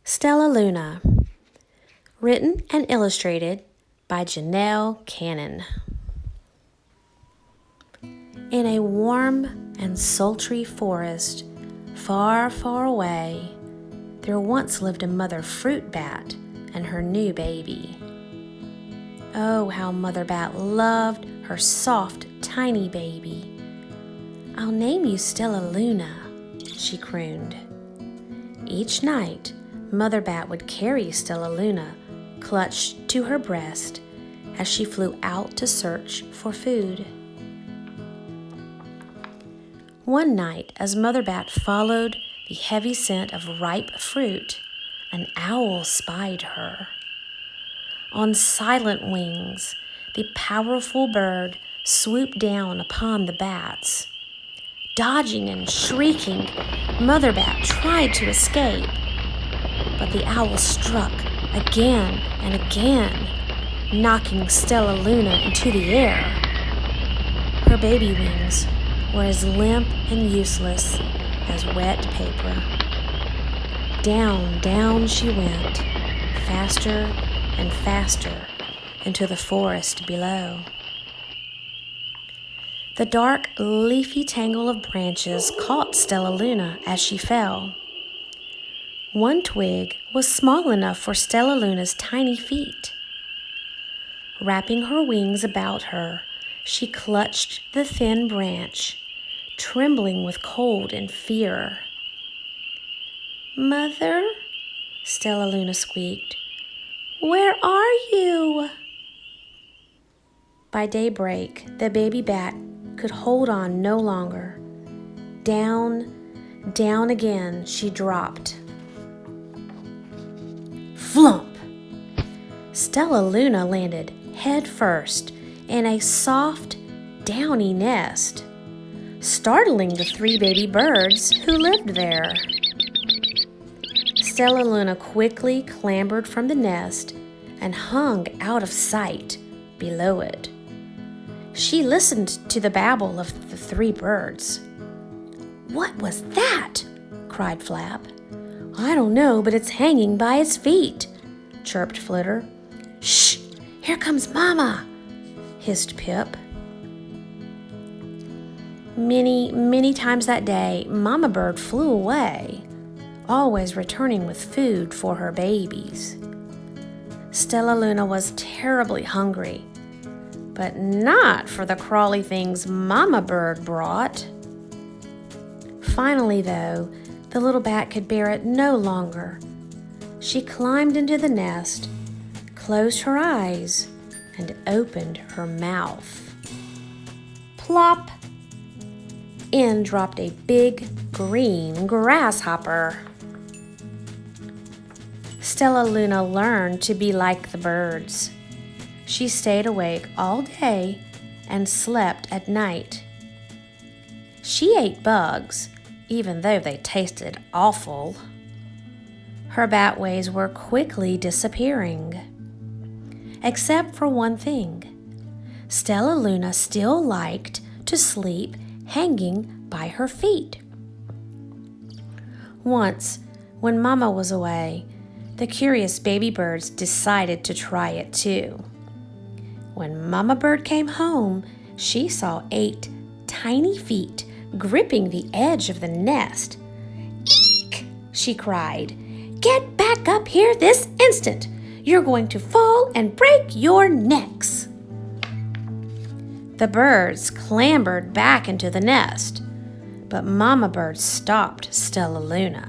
Stellaluna, written and illustrated by Janell Cannon. In a warm and sultry forest, far, far away, there once lived a mother fruit bat and her new baby. Oh, how Mother Bat loved her soft, tiny baby. "I'll name you Stellaluna," she crooned. Each night, Mother Bat would carry Stellaluna clutched to her breast as she flew out to search for food. One night, as Mother Bat followed the heavy scent of ripe fruit, an owl spied her. On silent wings, the powerful bird swooped down upon the bats. Dodging and shrieking, Mother Bat tried to escape, but the owl struck again and again, knocking Stellaluna into the air. Her baby wings were as limp and useless as wet paper. Down, down she went, faster and faster into the forest below. The dark, leafy tangle of branches caught Stellaluna as she fell. One twig was small enough for Stellaluna's tiny feet. Wrapping her wings about her, she clutched the thin branch, trembling with cold and fear. "Mother," Stellaluna squeaked, "where are you?" By daybreak, the baby bat could hold on no longer. Down, down again she dropped. Flump! Stellaluna landed head first in a soft, downy nest, startling the three baby birds who lived there. Stellaluna quickly clambered from the nest and hung out of sight below it. She listened to the babble of the three birds. "What was that?" cried Flap. "I don't know, but it's hanging by its feet," chirped Flitter. "Shh! Here comes Mama!" hissed Pip. Many, many times that day, Mama Bird flew away, always returning with food for her babies. Stellaluna was terribly hungry, but not for the crawly things Mama Bird brought. Finally, though, the little bat could bear it no longer. She climbed into the nest, closed her eyes, and opened her mouth. Plop! In dropped a big green grasshopper. Stellaluna learned to be like the birds. She stayed awake all day and slept at night. She ate bugs, even though they tasted awful. Her bat ways were quickly disappearing. Except for one thing. Stellaluna still liked to sleep hanging by her feet. Once, when Mama was away, the curious baby birds decided to try it too. When Mama Bird came home, she saw 8 tiny feet gripping the edge of the nest. "Eek!" she cried. "Get back up here this instant! You're going to fall and break your necks!" The birds clambered back into the nest, but Mama Bird stopped Stellaluna.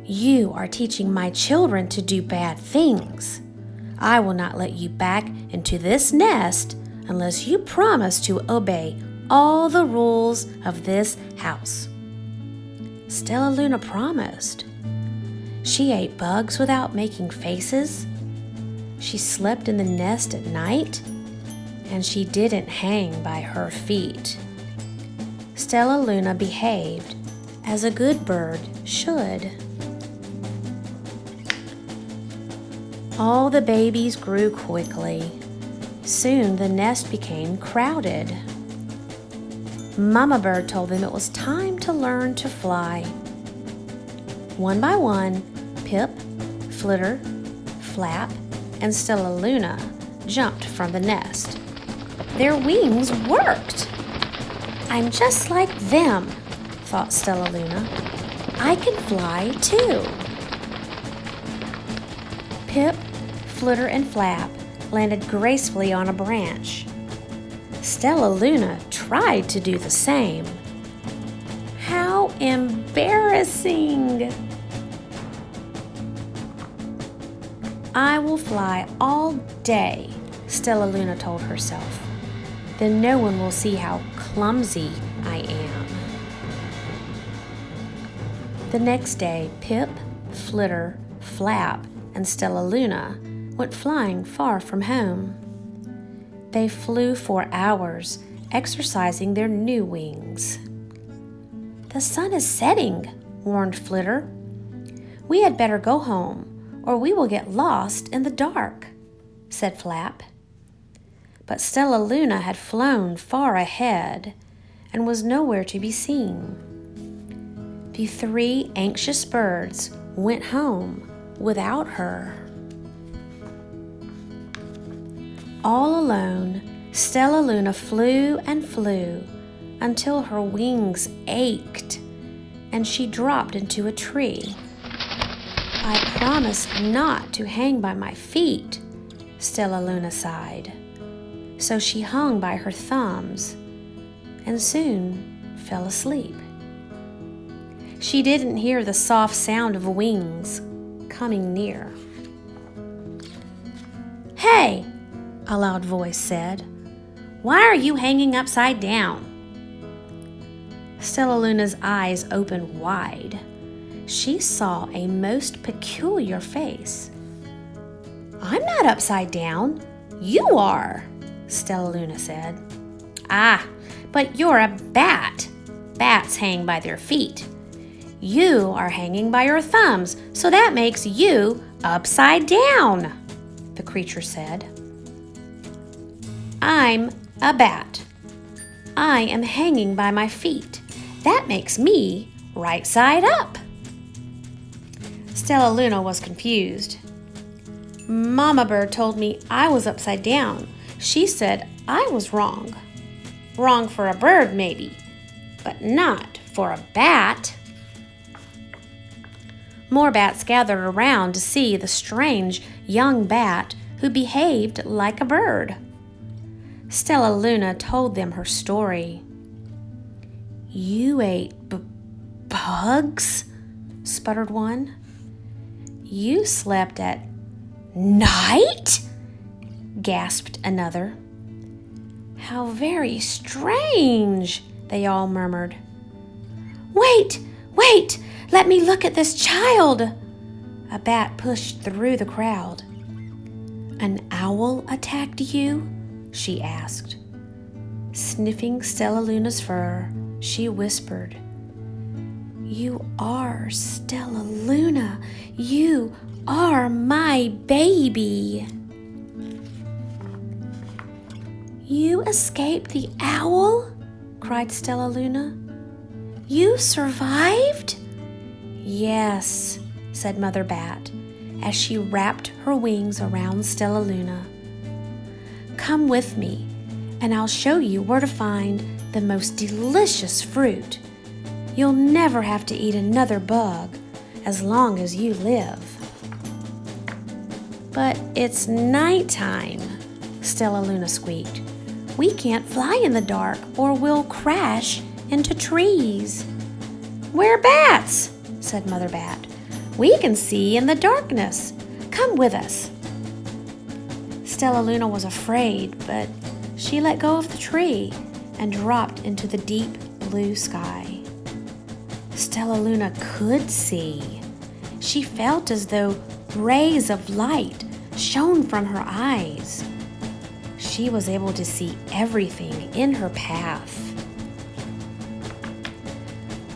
"You are teaching my children to do bad things. I will not let you back into this nest unless you promise to obey all the rules of this house." Stellaluna promised. She ate bugs without making faces. She slept in the nest at night, and she didn't hang by her feet. Stellaluna behaved as a good bird should. All the babies grew quickly. Soon the nest became crowded. Mama Bird told them it was time to learn to fly. One by one, Pip, Flitter, Flap, and Stellaluna jumped from the nest. Their wings worked! I'm just like them, thought Stellaluna. I can fly too. Pip, Flitter, and Flap landed gracefully on a branch. Stellaluna tried to do the same. How embarrassing! I will fly all day, Stellaluna told herself. Then no one will see how clumsy I am. The next day, Pip, Flitter, Flap, and Stellaluna went flying far from home. They flew for hours, exercising their new wings. The sun is setting, warned Flitter. We had better go home, or we will get lost in the dark, said Flap. But Stellaluna had flown far ahead and was nowhere to be seen. The 3 anxious birds went home without her. All alone, Stellaluna flew and flew until her wings ached and she dropped into a tree. I promised not to hang by my feet, Stellaluna sighed. So she hung by her thumbs and soon fell asleep. She didn't hear the soft sound of wings coming near. Hey, a loud voice said, why are you hanging upside down? Stellaluna's eyes opened wide. She saw a most peculiar face. I'm not upside down. You are, Stellaluna said. Ah, but you're a bat. Bats hang by their feet. You are hanging by your thumbs, so that makes you upside down, the creature said. I'm a bat. I am hanging by my feet. That makes me right side up. Stellaluna was confused. Mama Bird told me I was upside down. She said I was wrong. Wrong for a bird, maybe, but not for a bat. More bats gathered around to see the strange young bat who behaved like a bird. Stellaluna told them her story. You ate bugs? Sputtered one. You slept at night? Gasped another. How very strange, they all murmured. Wait, let me look at this child. A bat pushed through the crowd. An owl attacked you? She asked. Sniffing Stellaluna's fur, she whispered, You are Stellaluna. You are my baby. You escaped the owl? Cried Stellaluna. You survived? Yes, said Mother Bat, as she wrapped her wings around Stellaluna. Come with me, and I'll show you where to find the most delicious fruit. You'll never have to eat another bug as long as you live. But it's nighttime, Stellaluna squeaked. We can't fly in the dark or we'll crash into trees. We're bats, said Mother Bat. We can see in the darkness. Come with us. Stellaluna was afraid, but she let go of the tree and dropped into the deep blue sky. Stellaluna could see. She felt as though rays of light shone from her eyes. She was able to see everything in her path.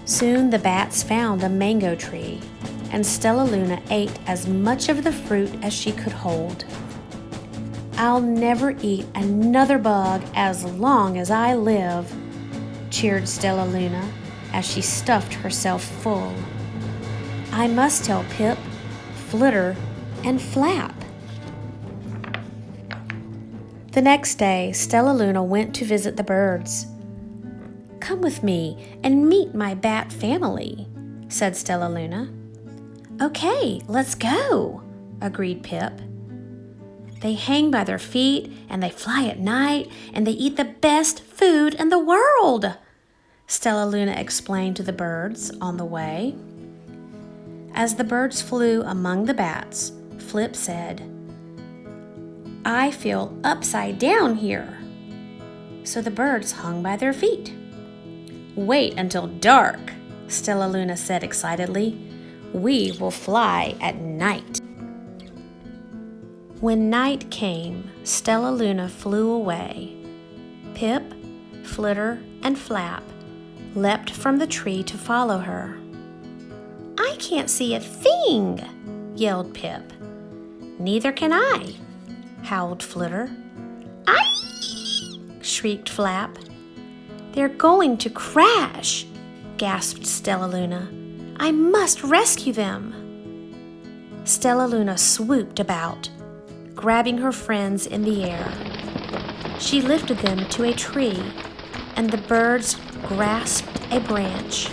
Soon the bats found a mango tree, and Stellaluna ate as much of the fruit as she could hold. I'll never eat another bug as long as I live, cheered Stellaluna as she stuffed herself full. I must tell Pip, Flitter, and Flap. The next day, Stellaluna went to visit the birds. "Come with me and meet my bat family," said Stellaluna. "Okay, let's go," agreed Pip. "They hang by their feet, and they fly at night, and they eat the best food in the world," Stellaluna explained to the birds on the way. As the birds flew among the bats, Flip said, "I feel upside down here." So the birds hung by their feet. "Wait until dark," Stellaluna said excitedly. "We will fly at night." When night came, Stellaluna flew away. Pip, Flitter, and Flap leapt from the tree to follow her. "I can't see a thing," yelled Pip. "Neither can I," howled Flitter. "Aye!" shrieked Flap. "They're going to crash," gasped Stellaluna. "I must rescue them." Stellaluna swooped about, grabbing her friends in the air. She lifted them to a tree, and the birds grasped a branch.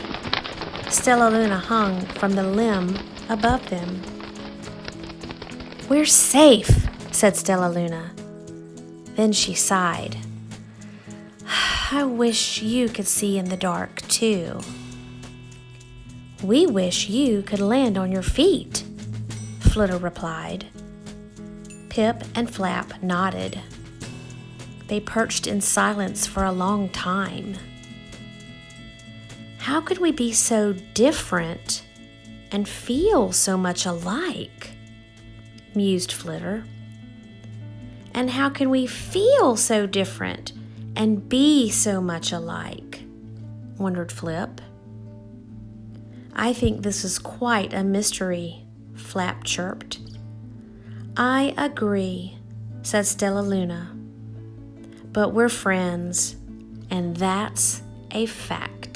Stellaluna hung from the limb above them. "We're safe," said Stellaluna. Then she sighed. "I wish you could see in the dark, too." "We wish you could land on your feet," Flitter replied. Pip and Flap nodded. They perched in silence for a long time. "How could we be so different and feel so much alike?" mused Flitter. "And how can we feel so different and be so much alike?" wondered Flip. "I think this is quite a mystery," Flap chirped. "I agree," said Stellaluna. "But we're friends, and that's a fact."